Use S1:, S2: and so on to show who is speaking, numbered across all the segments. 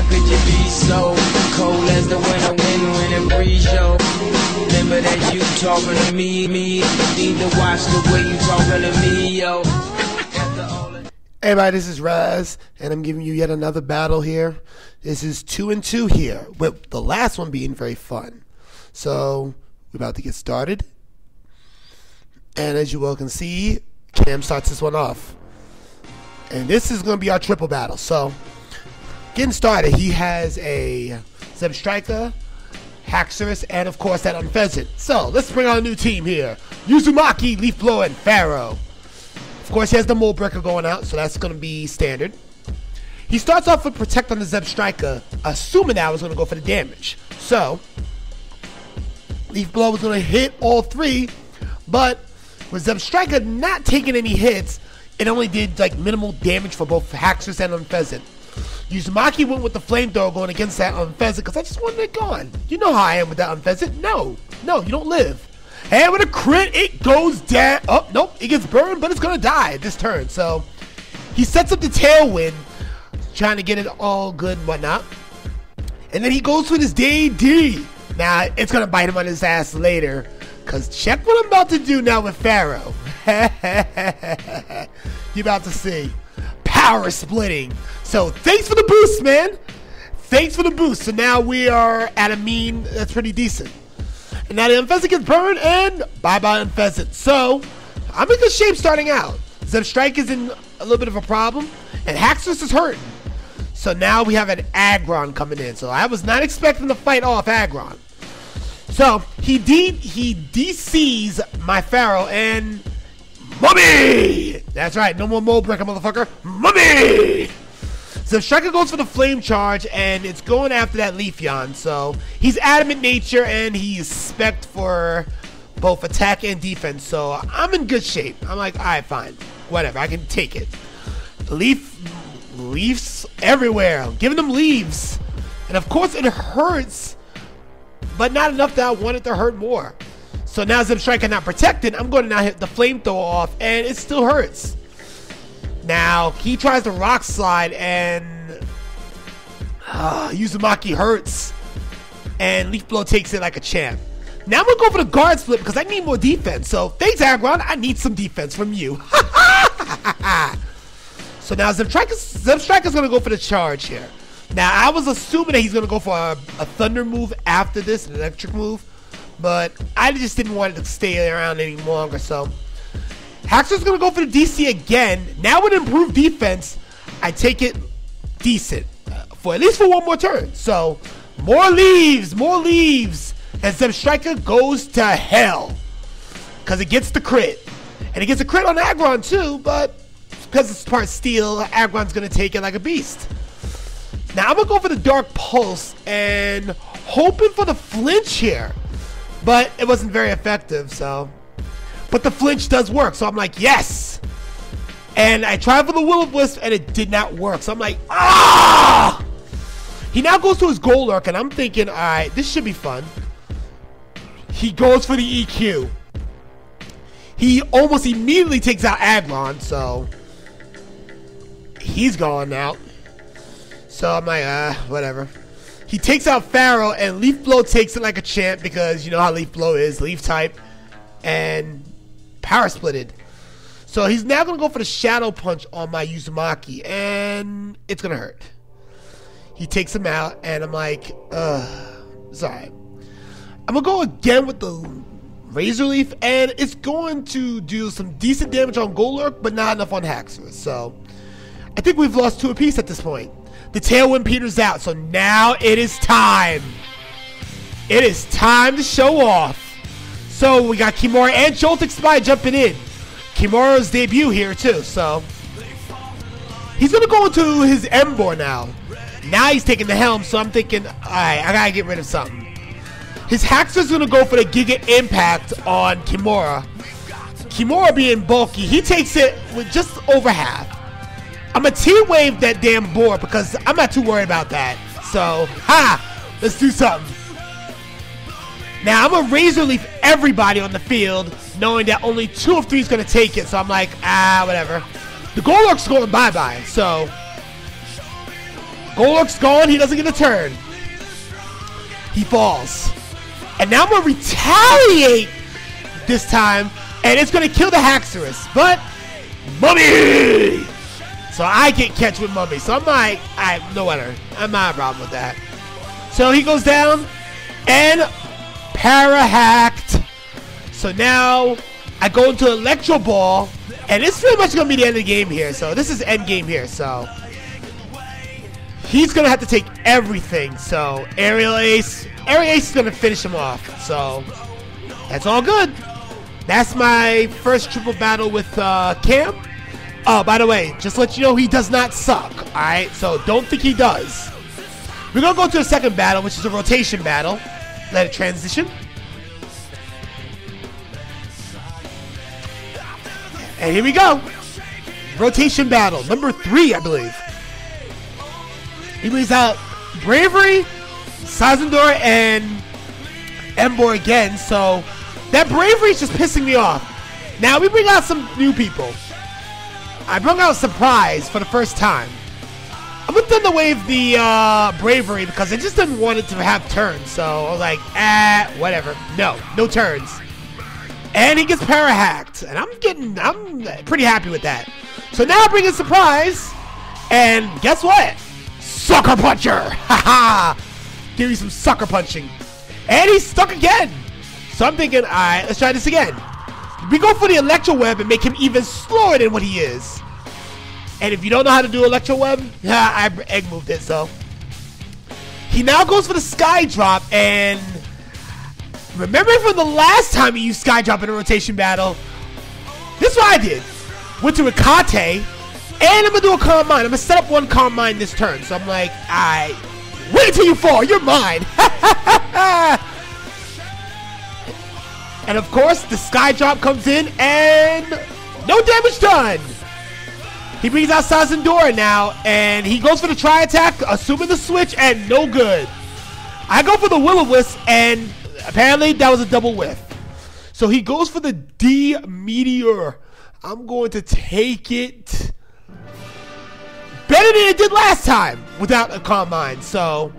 S1: could you be so cold as the winter wind when it breeze, yo? Remember that you talking to me, need to watch the way you talking to me, yo.
S2: Hey everybody, this is Raz, and I'm giving you yet another battle here. This is 2-2 here, with the last one being very fun. So, we're about to get started. And as you all can see, Cam starts this one off. And this is going to be our triple battle. So, getting started, he has a Zeb Striker, Haxorus, and of course that Unpheasant. So, let's bring out a new team here. Uzumaki, Leaf Blower, and Pharaoh. Of course, he has the Mold Breaker going out, so that's going to be standard. He starts off with Protect on the Zeb Striker, assuming that I was going to go for the damage. So, Leaf Blower was going to hit all three, but with Zeb Striker not taking any hits, it only did like minimal damage for both Haxorus and Unpheasant. Uzumaki went with the Flamethrower going against that Unpheasant because I just wanted it gone. You know how I am with that Unpheasant. No, you don't live. And with a crit, it goes down. Oh, nope, it gets burned, but it's going to die this turn. So, he sets up the Tailwind, trying to get it all good and whatnot. And then he goes for this DD. Now, it's going to bite him on his ass later. Because check what I'm about to do now with Pharaoh. You're about to see. Power splitting. So, thanks for the boost, man. Thanks for the boost. So, now we are at a mean that's pretty decent. And now the Unpheasant gets burned, and bye-bye Unpheasant. So, I'm in good shape starting out. Zeb Strike is in a little bit of a problem, and Haxorus is hurting. So now we have an Aggron coming in. So I was not expecting to fight off Aggron. So, he DCs my Pharaoh, and Mummy! That's right, no more Mold Breaker, motherfucker. Mummy! So Striker goes for the Flame Charge, and it's going after that Leafeon. So he's Adamant Nature, and he's spec'd for both attack and defense. So I'm in good shape. I'm like, alright, fine. Whatever, I can take it. Leaves everywhere. I'm giving them leaves. And of course it hurts, but not enough that I want it to hurt more. So now Zeb Striker not protected, I'm going to now hit the Flamethrower off, and it still hurts. Now, he tries to Rock Slide, and Uzumaki hurts, and Leaf Blow takes it like a champ. Now I'm going to go for the Guard Split because I need more defense. So, thanks, Aggron. I need some defense from you. So now Zeb Striker's going to go for the charge here. Now, I was assuming that he's going to go for a Thunder move after this, an Electric move, but I just didn't want it to stay around any longer, so Haxorus going to go for the DC again. Now with improved defense, I take it decent. For at least for one more turn. So, more leaves. And Zeb Striker goes to hell. Because it gets the crit. And it gets a crit on Aggron too, but because it's part steel, Aggron's going to take it like a beast. Now I'm going to go for the Dark Pulse and hoping for the flinch here. But it wasn't very effective, so. But the flinch does work, so I'm like, yes! And I tried for the Will-O-Wisp, and it did not work. So I'm like, ah! He now goes to his Golurk, and I'm thinking, alright, this should be fun. He goes for the EQ. He almost immediately takes out Aggron, so he's gone out. So I'm like, whatever. He takes out Pharaoh, and Leaf Blow takes it like a champ, because you know how Leaf Blow is, Leaf type. And Power Splitted. So he's now going to go for the Shadow Punch on my Uzumaki, and it's going to hurt. He takes him out, and I'm like, it's alright. I'm going to go again with the Razor Leaf, and it's going to do some decent damage on Golurk, but not enough on Haxorus. So I think we've lost 2 apiece at this point. The Tailwind peters out, so now it is time. It is time to show off. So we got Kimura and Joltik Spy jumping in. Kimura's debut here too, so he's gonna go into his Emboar now. Now he's taking the helm, so I'm thinking, alright, I gotta get rid of something. His Haxor's gonna go for the Giga Impact on Kimura. Kimura being bulky, he takes it with just over half. I'm gonna T-Wave that damn board because I'm not too worried about that. So, let's do something. Now, I'm going to Razor Leaf everybody on the field, knowing that only 2 of 3 is going to take it. So I'm like, whatever. The Golurk's going bye-bye. So, Golurk's gone. He doesn't get a turn. He falls. And now I'm going to retaliate this time. And it's going to kill the Haxorus. But, Mummy! So I get catch with Mummy. So I'm like, no wonder. I'm not a problem with that. So he goes down. And para-hacked. So now I go into Electro Ball. And it's pretty much going to be the end of the game here. So this is end game here. So he's going to have to take everything. So Aerial Ace is going to finish him off. So that's all good. That's my first triple battle with Cam. Oh, by the way, just to let you know, he does not suck. Alright, so don't think he does. We're going to go to the second battle, which is a rotation battle. Let it transition. And here we go. Rotation battle. Number 3, I believe. He brings out Bravery, Sazendor, and Embor again. So that Bravery is just pissing me off. Now we bring out some new people. I brought out Surprise for the first time. I'm going to Thunder Wave the Bravery because I just didn't want it to have turns. So I was like, whatever. No turns. And he gets para-hacked. And I'm pretty happy with that. So now I bring in Surprise. And guess what? Sucker Puncher! Haha! Give me some sucker punching. And he's stuck again. So I'm thinking, alright, let's try this again. We go for the Electro Web and make him even slower than what he is. And if you don't know how to do Electro Web, I egg moved it, so. He now goes for the Sky Drop, and remember from the last time he used Sky Drop in a rotation battle? This is what I did. Went to Rikate, and I'm going to do a Calm Mind. I'm going to set up one Calm Mind this turn. So I'm like, alright, wait till you fall, you're mine. And of course, the Sky Drop comes in, and no damage done. He brings out Sazendora now, and he goes for the Tri-Attack, assuming the switch, and no good. I go for the Will-O-Wisp, and apparently that was a double whiff. So he goes for the D-Meteor. I'm going to take it better than it did last time without a Calm Mind. So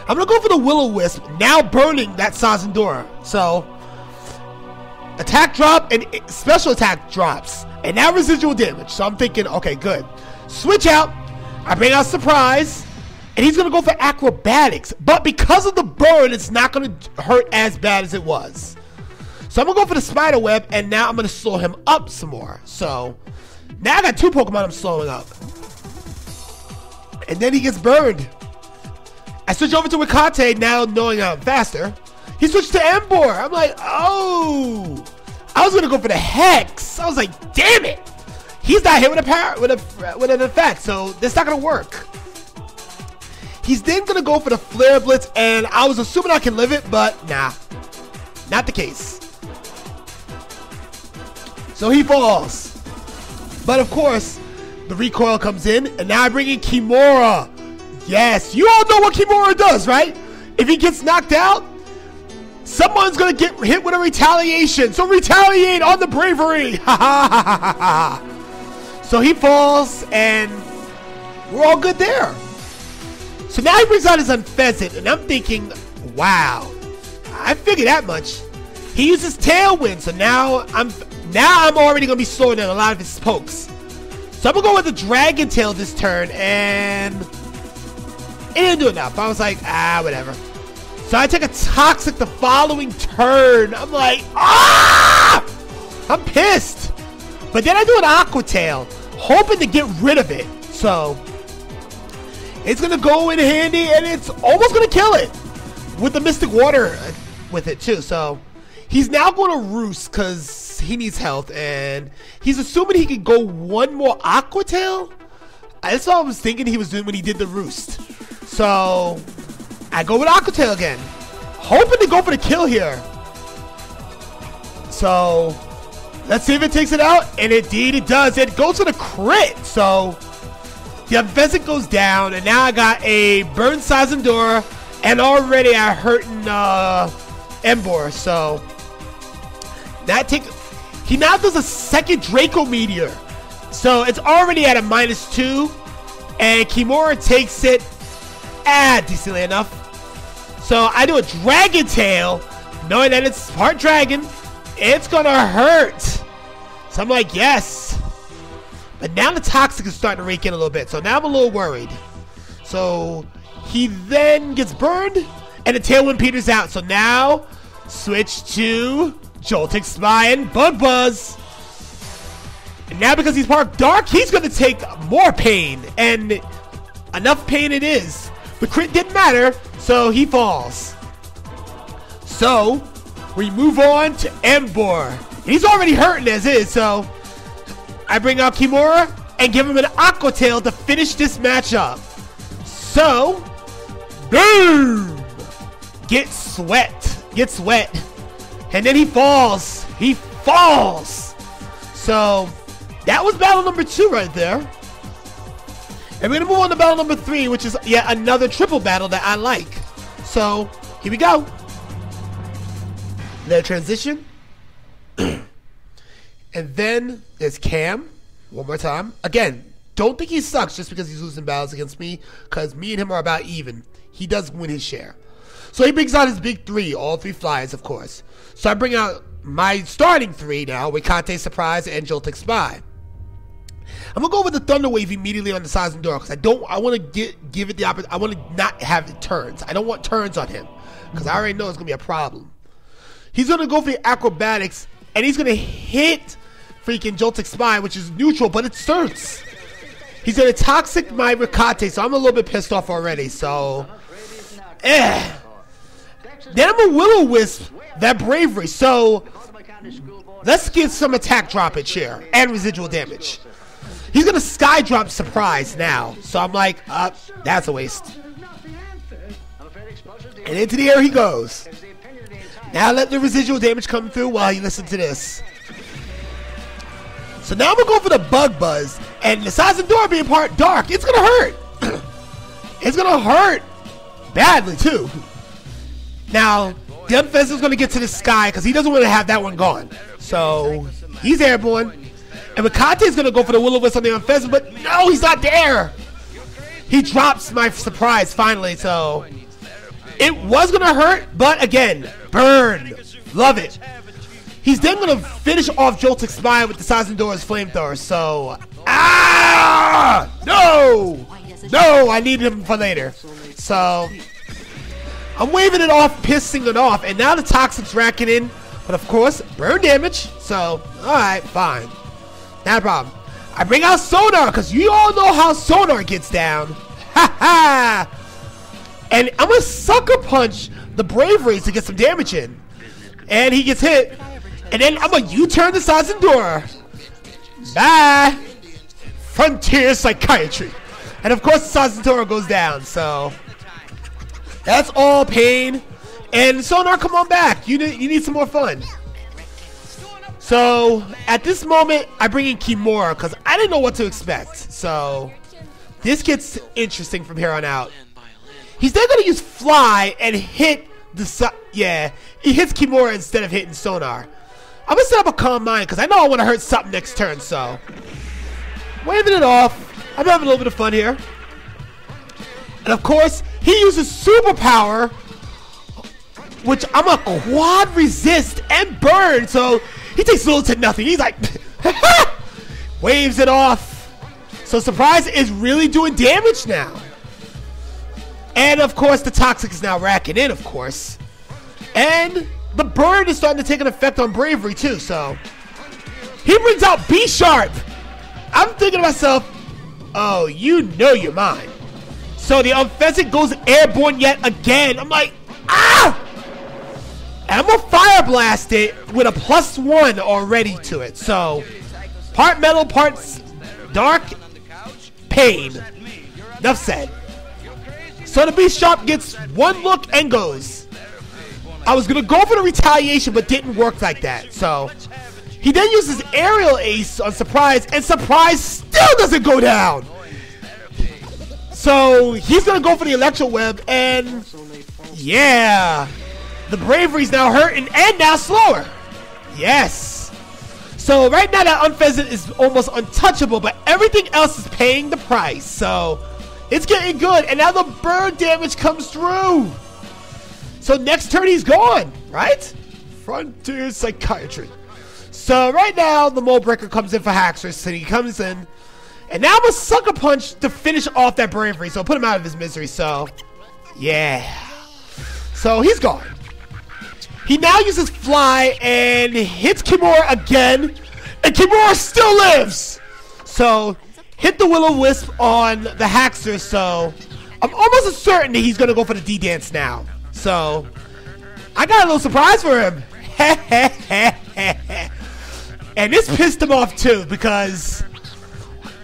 S2: I'm going to go for the Will-O-Wisp, now burning that Sazendora. So attack drop and special attack drops. And now residual damage. So I'm thinking, okay, good. Switch out. I bring out Surprise. And he's going to go for Acrobatics. But because of the burn, it's not going to hurt as bad as it was. So I'm going to go for the Spider Web. And now I'm going to slow him up some more. So now I got 2 Pokemon I'm slowing up. And then he gets burned. I switch over to Rikate now knowing I'm faster. He switched to Embor. I'm like, oh. I was gonna go for the Hex. I was like, damn it! He's not hit with a power with an effect, so that's not gonna work. He's then gonna go for the Flare Blitz, and I was assuming I can live it, but nah, not the case. So he falls, but of course the recoil comes in, and now I bring in Kimura. Yes, you all know what Kimura does, right? If he gets knocked out, someone's gonna get hit with a retaliation. So retaliate on the Bravery. Ha ha ha ha ha. So he falls, and we're all good there. So now he brings out his Unfezant, and I'm thinking, wow, I figured that much. He uses Tailwind, so now I'm already gonna be slower than a lot of his pokes. So I'm gonna go with the Dragon Tail this turn, and it didn't do enough. I was like, whatever. So I take a Toxic the following turn. I'm like, I'm pissed. But then I do an Aqua Tail, hoping to get rid of it. So it's going to go in handy, and it's almost going to kill it with the Mystic Water with it too. So he's now going to Roost because he needs health, and he's assuming he can go one more Aqua Tail. That's what I was thinking he was doing when he did the Roost. So I go with Aqua Tail again, hoping to go for the kill here. So let's see if it takes it out, and indeed it does. It goes for the crit. So the Unfezant goes down, and now I got a Burn Sazendora, and already I hurting Embor. So he now does a second Draco Meteor. So it's already at a -2. And Kimura takes it decently enough. So I do a Dragon Tail, knowing that it's part dragon. It's gonna hurt. So I'm like, yes. But now the Toxic is starting to rake in a little bit. So now I'm a little worried. So he then gets burned, and the Tailwind peters out. So now, switch to Jolting Spy and Bug Buzz. And now because he's part dark, he's going to take more pain. And enough pain it is. The crit didn't matter, so he falls. So, we move on to Embor. He's already hurting as is, so I bring out Kimura and give him an Aqua Tail to finish this matchup. So, boom! Get sweat. And then he falls. He falls. So, that was battle number 2 right there. And we're going to move on to battle number 3, which is yet another triple battle that I like. So, here we go. Their transition. And then there's Cam. One more time. Again, don't think he sucks just because he's losing battles against me, because me and him are about even. He does win his share. So he brings out his big 3, all 3 flyers, of course. So I bring out my starting 3 now with Kante Surprise and Jolting Spy. I'm gonna go with the Thunder Wave immediately on the Sazendora because I want to give it the opportunity. I want to not have it turns. I don't want turns on him because I already know it's gonna be a problem. He's gonna go for the acrobatics and he's gonna hit freaking Jolting Spy, which is neutral, but it starts. He's gonna Toxic my Ricate, so I'm a little bit pissed off already. So, Then I'm a Will-O-Wisp that Bravery. So let's get some attack droppage here and residual damage. He's gonna Sky Drop Surprise now. So I'm like, that's a waste. And into the air he goes. Now let the residual damage come through while you listen to this. So now I'm gonna go for the Bug Buzz. And the Sazendora being part dark, it's gonna hurt. It's gonna hurt badly too. Now, the Unfez is gonna get to the sky because he doesn't want to have that one gone. So he's airborne. And Ricate is gonna go for the Will-O-Wisp on the Unfez, but no, he's not there. He drops my surprise finally, so it was gonna hurt, but again, burn. Love it. He's then gonna finish off Jolting Spy with the Sazendora's Flamethrower, so no, I need him for later. So I'm waving it off, pissing it off, and now the Toxic's racking in, but of course, burn damage, so alright, fine. Not a problem. I bring out Sonar, because you all know how Sonar gets down. Ha ha! And I'm gonna Sucker Punch the Bravery to get some damage in. And he gets hit. And then I'm gonna U-turn the Sazendora. Bye! Frontier Psychiatry. And of course the Sazendora goes down, so that's all pain. And Sonar, come on back. You need some more fun. So at this moment, I bring in Kimura because I didn't know what to expect. So this gets interesting from here on out. He's then going to use Fly and hit the... Yeah, he hits Kimura instead of hitting Sonar. I'm going to set up a Calm Mind because I know I want to hurt something next turn, so... Waving it off. I'm having a little bit of fun here. And of course, he uses Superpower, which I'm a Quad Resist and Burn, so he takes little to nothing. He's like... Waves it off. So Surprise is really doing damage now. And of course, the Toxic is now racking in, of course. And the Burn is starting to take an effect on Bravery, too, so... He brings out B-Sharp! I'm thinking to myself, oh, you know you're mine. So the Unfezant goes airborne yet again. I'm like, ah! And I'm going to Fire Blast it with a +1 already to it. So, part metal, part dark, pain. Enough said. So the Beast Sharp gets one look and goes. I was going to go for the retaliation, but didn't work like that. So, he then uses Aerial Ace on Surprise, and Surprise still doesn't go down. So, he's going to go for the Electro Web, and yeah. The Bravery's now hurting and now slower. Yes. So, right now that Unfezant is almost untouchable, but everything else is paying the price. So, It's getting good, and now the burn damage comes through. So next turn he's gone, right? Frontier Psychiatry. So right now the Mold Breaker comes in for Haxorus, and he comes in. And now I'm a Sucker Punch to finish off that bravery, so put him out of his misery, so yeah. So he's gone. He now uses Fly and hits Kimura again, and Kimura still lives. So hit the Will-O-Wisp on the Haxorus, so I'm almost certain that he's gonna go for the D-Dance now. So I got a little surprise for him. And this pissed him off too, because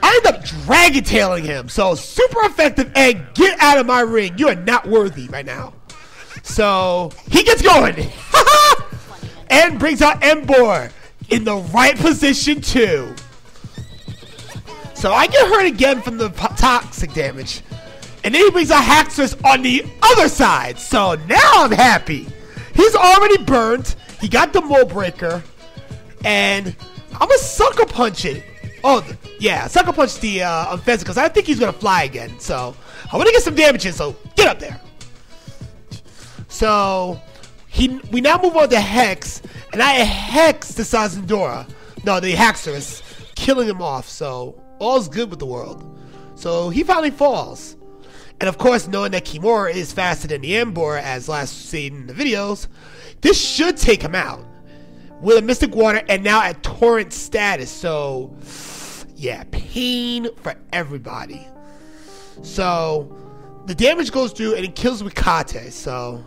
S2: I end up Dragon Tailing him. So super effective, and get out of my ring. You are not worthy right now. So he gets going. And brings out Embor in the right position too. So I get hurt again from the toxic damage. And then he brings out Haxorus on the other side. So now I'm happy. He's already burnt. He got the Mold Breaker. And I'm going to Sucker Punch it. Oh, yeah. Sucker Punch the Unfezant, because I think he's going to fly again. So I want to get some damage in. So get up there. So we now move on to Hex. And I Hex the Sazendora. No, the Haxorus. Killing him off. So all's good with the world. So he finally falls. And of course, knowing that Kimura is faster than the Embor, as last seen in the videos, this should take him out with a Mystic Water, and now at Torrent status. So yeah, pain for everybody. So the damage goes through and it kills Wikate. So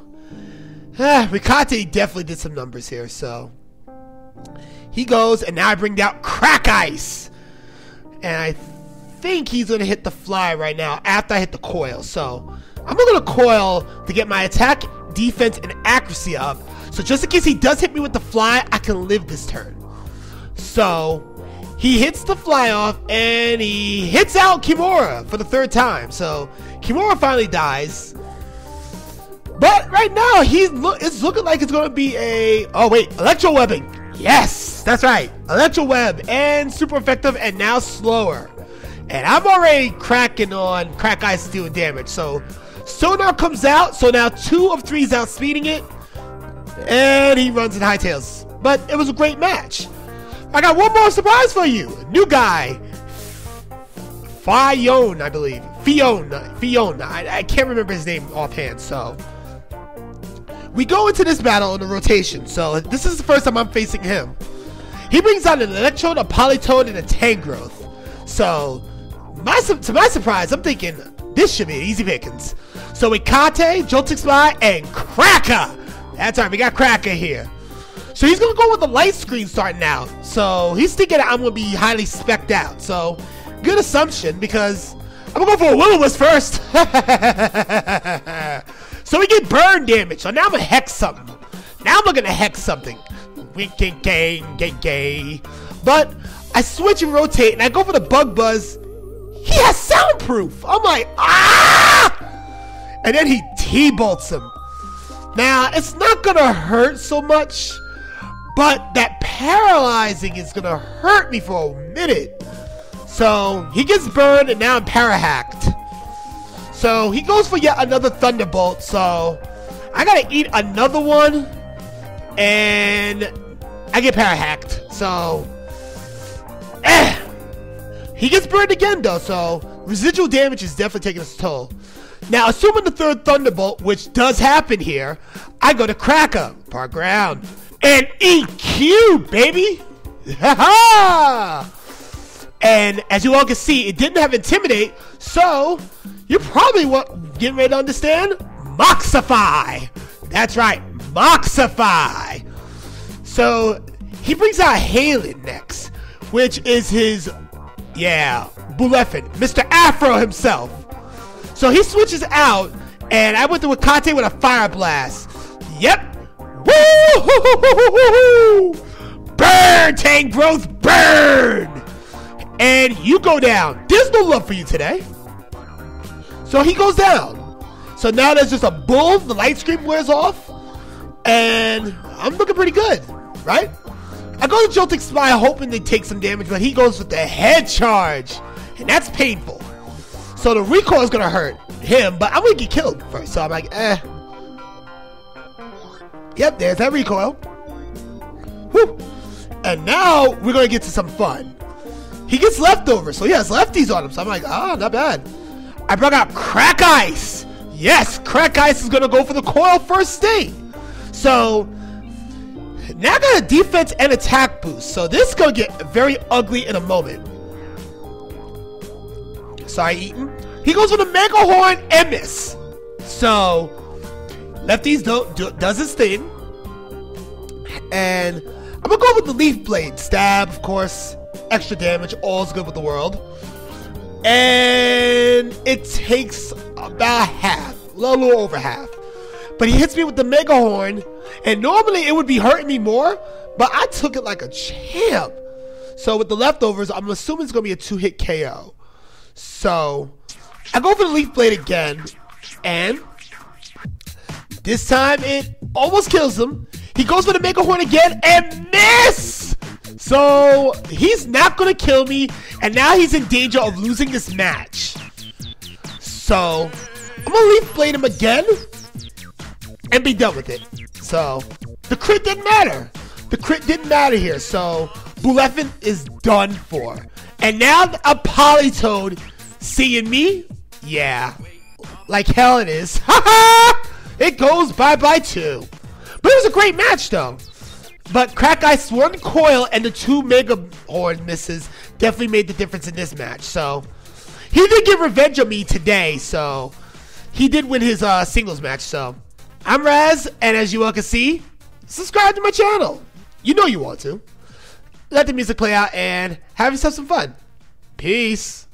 S2: Wikate definitely did some numbers here. So he goes, and now I bring out Crack Ice, and I think he's gonna hit the Fly right now after I hit the Coil. So I'm gonna Coil to get my attack, defense, and accuracy up. So just in case he does hit me with the Fly, I can live this turn. So he hits the Fly off, and he hits out Kimura for the third time. So Kimura finally dies. But right now it's looking like it's gonna be a Electro Webbing. Yes, that's right, Electro Web, and super effective, and now slower. And I'm already cracking on Crack Ice doing damage. So Sonar comes out. So now 2 of 3 is outspeeding it. And he runs in hightails. But it was a great match. I got one more surprise for you. New guy. Fyone, I believe. Fyone. I can't remember his name offhand. So we go into this battle in a rotation. So this is the first time I'm facing him. He brings out an Electrode, a Polytoad, and a Tangrowth. So to my surprise, I'm thinking this should be an easy pickings. So with Kate, Jolting Spy, and Cracker. That's right, we got Cracker here. So he's going to go with the light screen starting out. So he's thinking I'm going to be highly specced out. So good assumption, because I'm going to go for a Will-O-Wisp first. So we get burn damage. So now I'm going to Hex something. Now I'm looking to Hex something. But I switch and rotate, and I go for the Bug Buzz. He has soundproof. I'm like, ah! And then he T-bolts him. Now, it's not going to hurt so much, but that paralyzing is going to hurt me for a minute. So he gets burned, and now I'm para-hacked. So he goes for yet another Thunderbolt. So I got to eat another one, and I get para-hacked. So he gets burned again though, so residual damage is definitely taking its toll. Now, assuming the third Thunderbolt, which does happen here, I go to Cracker, Park Ground, and EQ, baby! Ha-ha! And as you all can see, it didn't have Intimidate, so you're probably getting ready to understand Moxify! That's right, Moxify! So he brings out Halen next, which is his, Bulefin, Mr. Afro himself. So he switches out, and I went to Wakate with a Fire Blast. Yep. Woo! Burn, Tangrowth, burn! And you go down. There's no love for you today. So he goes down. So now there's just a bull, the light screen wears off, and I'm looking pretty good, right? I go to Jolting Spy hoping they take some damage, but he goes with the head charge, and that's painful. So the recoil is gonna hurt him, but I'm gonna get killed first. So I'm like, eh. Yep, there's that recoil. Whew. And now we're gonna get to some fun. He gets leftovers, so he has lefties on him. So I'm like, ah, not bad. I brought out Crack Ice. Yes, Crack Ice is gonna go for the coil first state. So now I got a defense and attack boost. So this is gonna get very ugly in a moment. Sorry, Eaton. He goes for the Mega Horn and miss. So Lefties does his thing. And I'm gonna go with the Leaf Blade. Stab, of course. Extra damage. All's good with the world. And it takes about half. A little over half. But he hits me with the Mega Horn. And normally it would be hurting me more. But I took it like a champ. So with the leftovers, I'm assuming it's gonna be a 2-hit KO. So I go for the Leaf Blade again. And this time it almost kills him. He goes for the Mega Horn again and miss! So he's not going to kill me. And now he's in danger of losing this match. So I'm going to Leaf Blade him again and be done with it. So the crit didn't matter. The crit didn't matter here. So Bulefin is done for. And now a Politoed seeing me? Yeah. Like hell it is. Ha! It goes bye-bye too. But it was a great match though. But Crack Ice one coil and the 2 Mega Horn misses definitely made the difference in this match. So he did get revenge on me today. So he did win his singles match. So I'm Raz, and as you all can see, subscribe to my channel. You know you want to. Let the music play out and have yourself some fun. Peace.